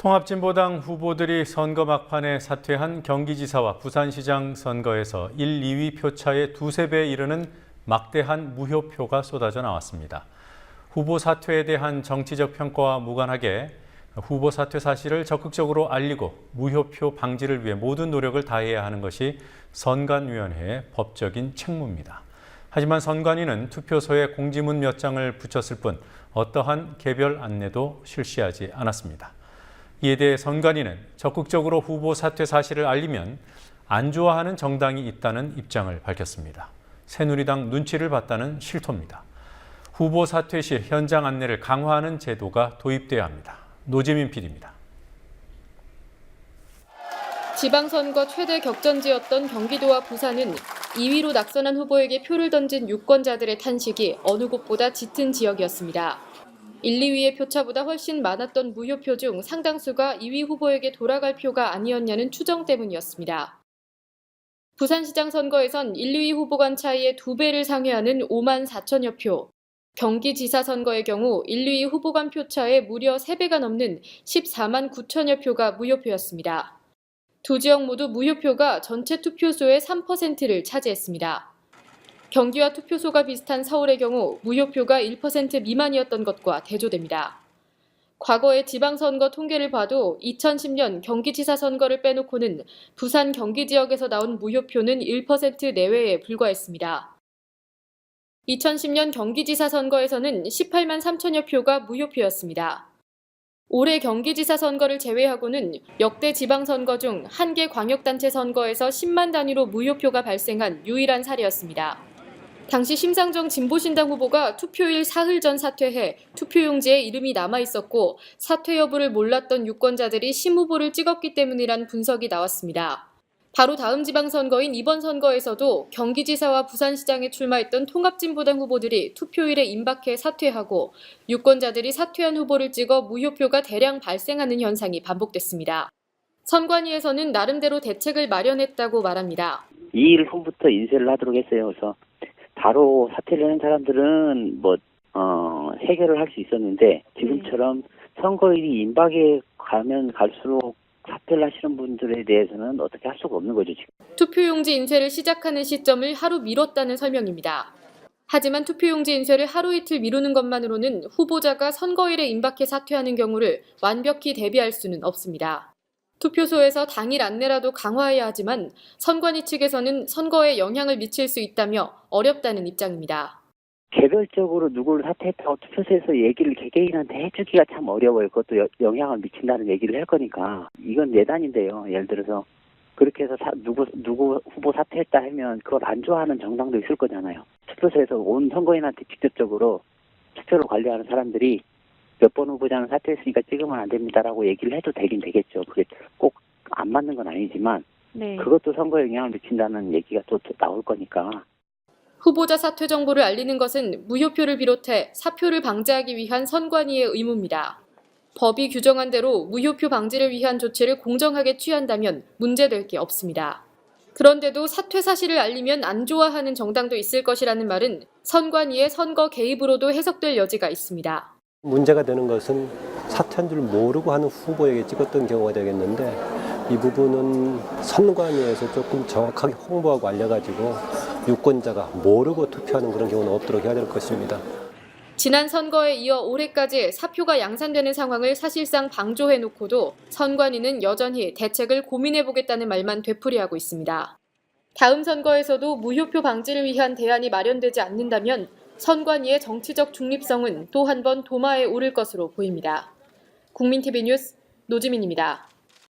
통합진보당 후보들이 선거 막판에 사퇴한 경기지사와 부산시장 선거에서 1, 2위 표차의 두세 배에 이르는 막대한 무효표가 쏟아져 나왔습니다. 후보 사퇴에 대한 정치적 평가와 무관하게 후보 사퇴 사실을 적극적으로 알리고 무효표 방지를 위해 모든 노력을 다해야 하는 것이 선관위원회의 법적인 책무입니다. 하지만 선관위는 투표소에 공지문 몇 장을 붙였을 뿐 어떠한 개별 안내도 실시하지 않았습니다. 이에 대해 선관위는 적극적으로 후보 사퇴 사실을 알리면 안 좋아하는 정당이 있다는 입장을 밝혔습니다. 새누리당 눈치를 봤다는 실토입니다. 후보 사퇴 시 현장 안내를 강화하는 제도가 도입돼야 합니다. 노지민 PD입니다. 지방선거 최대 격전지였던 경기도와 부산은 2위로 낙선한 후보에게 표를 던진 유권자들의 탄식이 어느 곳보다 짙은 지역이었습니다. 1, 2위의 표차보다 훨씬 많았던 무효표 중 상당수가 2위 후보에게 돌아갈 표가 아니었냐는 추정 때문이었습니다. 부산시장 선거에선 1, 2위 후보 간 차이의 2배를 상회하는 5만 4천여 표, 경기지사 선거의 경우 1, 2위 후보 간 표차의 무려 3배가 넘는 14만 9천여 표가 무효표였습니다. 두 지역 모두 무효표가 전체 투표소의 3%를 차지했습니다. 경기와 투표소가 비슷한 서울의 경우 무효표가 1% 미만이었던 것과 대조됩니다. 과거의 지방선거 통계를 봐도 2010년 경기지사 선거를 빼놓고는 부산 경기 지역에서 나온 무효표는 1% 내외에 불과했습니다. 2010년 경기지사 선거에서는 18만 3천여 표가 무효표였습니다. 올해 경기지사 선거를 제외하고는 역대 지방선거 중 한 개 광역단체 선거에서 10만 단위로 무효표가 발생한 유일한 사례였습니다. 당시 심상정 진보신당 후보가 투표일 사흘 전 사퇴해 투표용지에 이름이 남아있었고 사퇴 여부를 몰랐던 유권자들이 심 후보를 찍었기 때문이란 분석이 나왔습니다. 바로 다음 지방선거인 이번 선거에서도 경기지사와 부산시장에 출마했던 통합진보당 후보들이 투표일에 임박해 사퇴하고 유권자들이 사퇴한 후보를 찍어 무효표가 대량 발생하는 현상이 반복됐습니다. 선관위에서는 나름대로 대책을 마련했다고 말합니다. 2일 후부터 인쇄를 하도록 했어요. 그래서 바로 사퇴를 하는 사람들은 해결을 할 수 있었는데 지금처럼 선거일이 임박에 가면 갈수록 사퇴를 하시는 분들에 대해서는 어떻게 할 수가 없는 거죠, 지금. 투표용지 인쇄를 시작하는 시점을 하루 미뤘다는 설명입니다. 하지만 투표용지 인쇄를 하루 이틀 미루는 것만으로는 후보자가 선거일에 임박해 사퇴하는 경우를 완벽히 대비할 수는 없습니다. 투표소에서 당일 안내라도 강화해야 하지만 선관위 측에서는 선거에 영향을 미칠 수 있다며 어렵다는 입장입니다. 개별적으로 누구를 사퇴했다고 투표소에서 얘기를 개개인한테 해주기가 참 어려워요. 그것도 영향을 미친다는 얘기를 할 거니까. 이건 예단인데요. 예를 들어서 그렇게 해서 누구 후보 사퇴했다 하면 그걸 안 좋아하는 정당도 있을 거잖아요. 투표소에서 온 선거인한테 직접적으로 투표를 관리하는 사람들이 몇 번 후보자는 사퇴했으니까 찍으면 안 됩니다라고 얘기를 해도 되긴 되겠죠. 그게 꼭 안 맞는 건 아니지만 그것도 선거에 영향을 미친다는 얘기가 또 나올 거니까. 후보자 사퇴 정보를 알리는 것은 무효표를 비롯해 사표를 방지하기 위한 선관위의 의무입니다. 법이 규정한 대로 무효표 방지를 위한 조치를 공정하게 취한다면 문제될 게 없습니다. 그런데도 사퇴 사실을 알리면 안 좋아하는 정당도 있을 것이라는 말은 선관위의 선거 개입으로도 해석될 여지가 있습니다. 문제가 되는 것은 사퇴한 줄 모르고 하는 후보에게 찍었던 경우가 되겠는데 이 부분은 선관위에서 조금 정확하게 홍보하고 알려가지고 유권자가 모르고 투표하는 그런 경우는 없도록 해야 될 것입니다. 지난 선거에 이어 올해까지 사표가 양산되는 상황을 사실상 방조해놓고도 선관위는 여전히 대책을 고민해보겠다는 말만 되풀이하고 있습니다. 다음 선거에서도 무효표 방지를 위한 대안이 마련되지 않는다면 선관위의 정치적 중립성은 또 한 번 도마에 오를 것으로 보입니다. 국민TV 뉴스 노지민입니다.